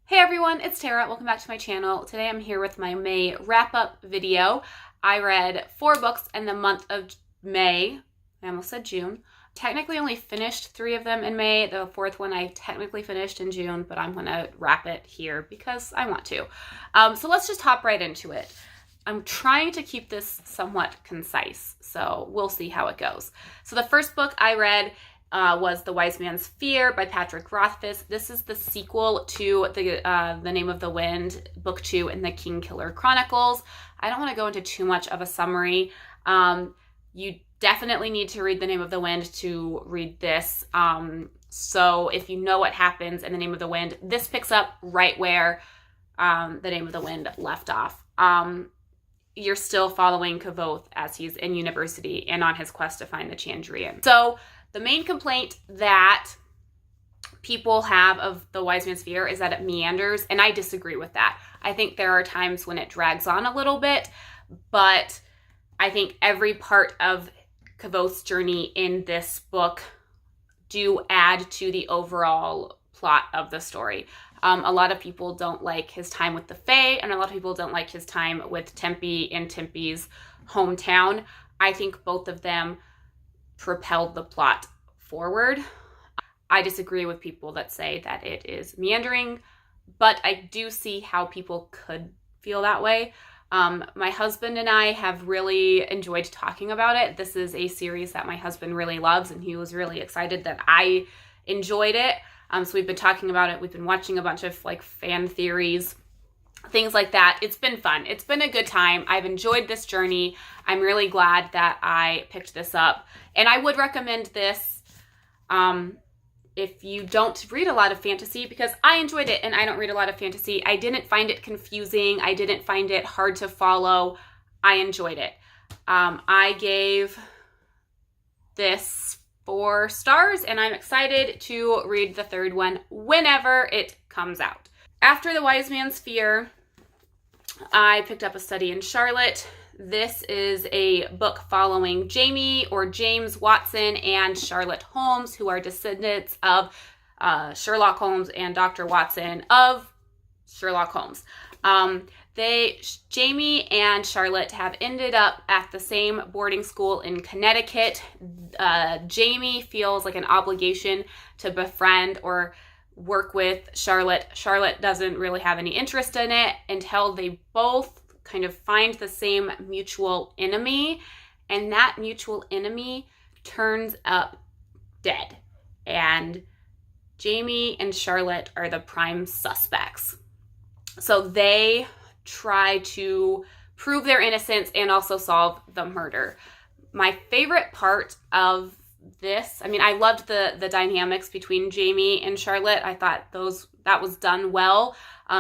Hey everyone, it's Tara. Welcome back to my channel. Today I'm here with my May wrap-up video. I read 4 books in the month of May. I almost said June. Technically only finished 3 of them in May. The 4th one I technically finished in June, but I'm gonna wrap it here because I want to. So let's just hop right into it. I'm trying to keep this somewhat concise, so we'll see how it goes. So the first book I read was The Wise Man's Fear by Patrick Rothfuss. This is the sequel to The Name of the Wind, Book 2 in the Kingkiller Chronicles. I don't want to go into too much of a summary. You definitely need to read The Name of the Wind to read this. So if you know what happens in The Name of the Wind, this picks up right where The Name of the Wind left off. You're still following Kvothe as he's in university and on his quest to find the Chandrian. So the main complaint that people have of The Wise Man's Fear is that it meanders, and I disagree with that. I think there are times when it drags on a little bit, but I think every part of Kvothe's journey in this book do add to the overall plot of the story. A lot of people don't like his time with the Fae, and a lot of people don't like his time with Tempi in Tempi's hometown. I think both of them propelled the plot forward. I disagree with people that say that it is meandering, but I do see how people could feel that way. My husband and I have really enjoyed talking about it. This is a series that my husband really loves, and he was really excited that I enjoyed it. So we've been talking about it. We've been watching a bunch of fan theories, things like that. It's been fun. It's been a good time. I've enjoyed this journey. I'm really glad that I picked this up. And I would recommend this if you don't read a lot of fantasy, because I enjoyed it and I don't read a lot of fantasy. I didn't find it confusing. I didn't find it hard to follow. I enjoyed it. I gave this 4 stars, and I'm excited to read the 3rd one whenever it comes out. After The Wise Man's Fear, I picked up A Study in Charlotte. This is a book following Jamie, or James Watson, and Charlotte Holmes, who are descendants of Sherlock Holmes and Dr. Watson of Sherlock Holmes. Jamie and Charlotte have ended up at the same boarding school in Connecticut. Jamie feels like an obligation to befriend or work with Charlotte. Charlotte doesn't really have any interest in it until they both kind of find the same mutual enemy, and that mutual enemy turns up dead. And Jamie and Charlotte are the prime suspects. So they try to prove their innocence and also solve the murder. My favorite part of this, I loved the dynamics between Jamie and Charlotte. I thought that was done well.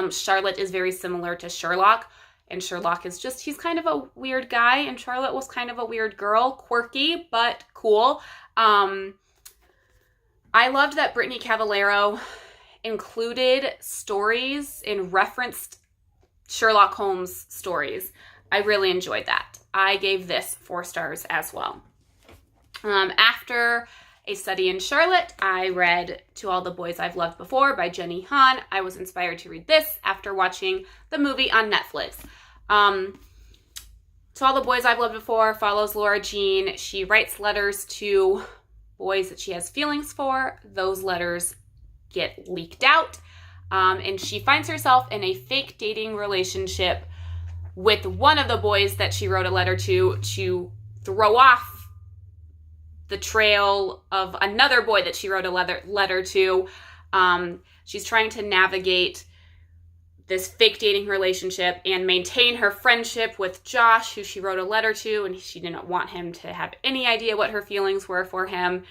Charlotte is very similar to Sherlock, and Sherlock is he's kind of a weird guy, and Charlotte was kind of a weird girl, quirky, but cool. I loved that Brittany Cavallaro included stories and referenced Sherlock Holmes stories. I really enjoyed that. I gave this 4 stars as well. After A Study in Charlotte, I read To All the Boys I've Loved Before by Jenny Han. I was inspired to read this after watching the movie on Netflix. To All the Boys I've Loved Before follows Laura Jean. She writes letters to boys that she has feelings for. Those letters get leaked out, and she finds herself in a fake dating relationship with one of the boys that she wrote a letter to throw off the trail of another boy that she wrote a letter to. She's trying to navigate this fake dating relationship and maintain her friendship with Josh, who she wrote a letter to, and she didn't want him to have any idea what her feelings were for him.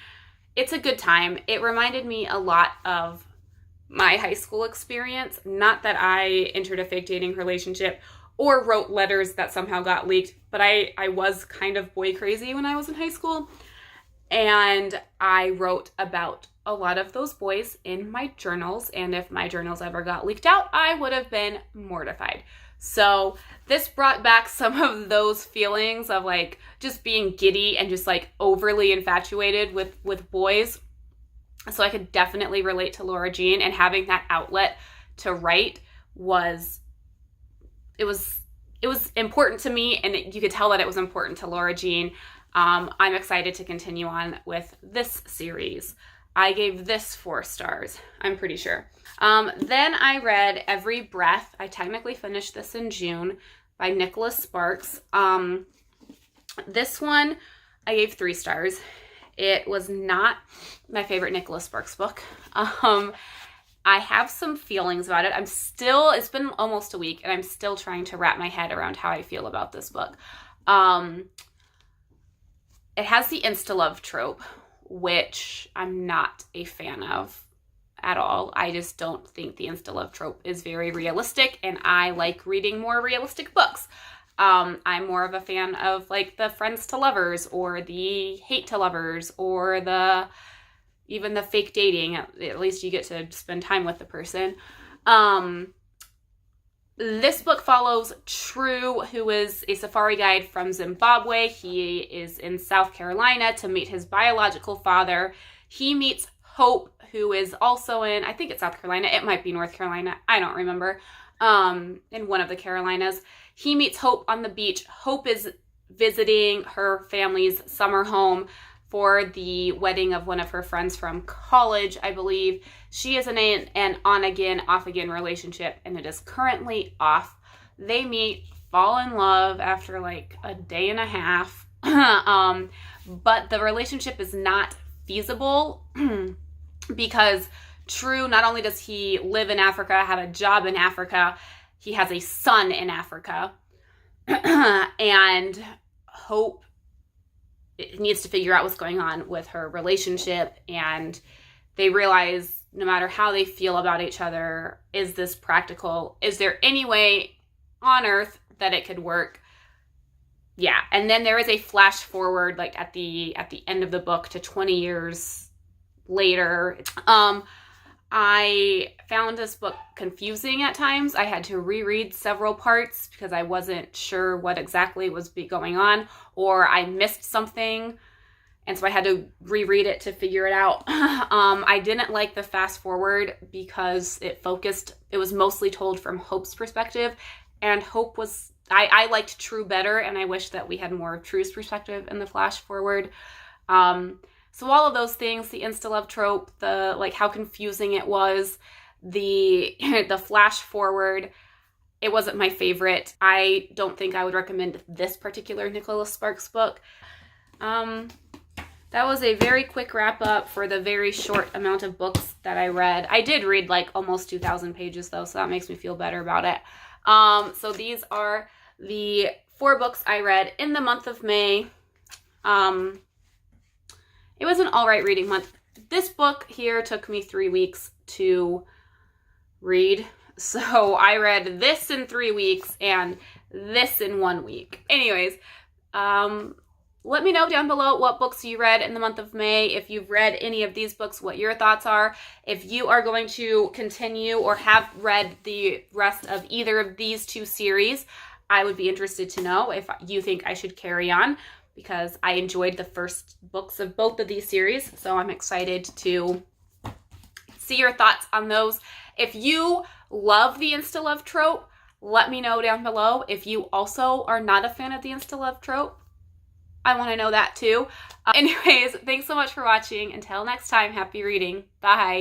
It's a good time. It reminded me a lot of my high school experience. Not that I entered a fake dating relationship or wrote letters that somehow got leaked, but I was kind of boy crazy when I was in high school. And I wrote about a lot of those boys in my journals, and if my journals ever got leaked out, I would have been mortified. So this brought back some of those feelings of just being giddy and just overly infatuated with boys. So I could definitely relate to Laura Jean and having that outlet to write was important to me, and you could tell that it was important to Lara Jean. I'm excited to continue on with this series. I gave this 4 stars, I'm pretty sure. Then I read Every Breath. I technically finished this in June, by Nicholas Sparks. This one I gave 3 stars. It was not my favorite Nicholas Sparks book. I have some feelings about it. It's been almost a week, and I'm still trying to wrap my head around how I feel about this book. It has the insta-love trope, which I'm not a fan of at all. I just don't think the insta-love trope is very realistic, and I like reading more realistic books. I'm more of a fan of like the friends to lovers, or the hate to lovers, or even the fake dating. At least you get to spend time with the person. This book follows True, who is a safari guide from Zimbabwe. He is in South Carolina to meet his biological father. He meets Hope, who is also in, I think it's South Carolina. It might be North Carolina. I don't remember. In one of the Carolinas. He meets Hope on the beach. Hope is visiting her family's summer home for the wedding of one of her friends from college, I believe. She is in an on-again, off-again relationship, and it is currently off. They meet, fall in love after like a day and a half, but the relationship is not feasible because True, not only does he live in Africa, have a job in Africa, he has a son in Africa, and Hope needs to figure out what's going on with her relationship, and they realize no matter how they feel about each other, is this practical? Is there any way on earth that it could work? Yeah, and then there is a flash forward, like at the end of the book, to 20 years later. I found this book confusing at times. I had to reread several parts because I wasn't sure what exactly was going on, or I missed something, and so I had to reread it to figure it out. I didn't like the fast forward because it was mostly told from Hope's perspective, and Hope was, I liked True better, and I wish that we had more of True's perspective in the flash forward. So all of those things, the insta-love trope, how confusing it was, the flash forward, it wasn't my favorite. I don't think I would recommend this particular Nicholas Sparks book. That was a very quick wrap up for the very short amount of books that I read. I did read like almost 2,000 pages though, so that makes me feel better about it. So these are the 4 books I read in the month of May. It was an all right reading month. This book here took me 3 weeks to read. So I read this in 3 weeks and this in 1 week. Anyways, let me know down below what books you read in the month of May. If you've read any of these books, what your thoughts are. If you are going to continue or have read the rest of either of these 2 series, I would be interested to know if you think I should carry on, because I enjoyed the first books of both of these series. So I'm excited to see your thoughts on those. If you love the insta-love trope, let me know down below. If you also are not a fan of the insta-love trope, I want to know that too. Anyways, thanks so much for watching. Until next time, happy reading. Bye.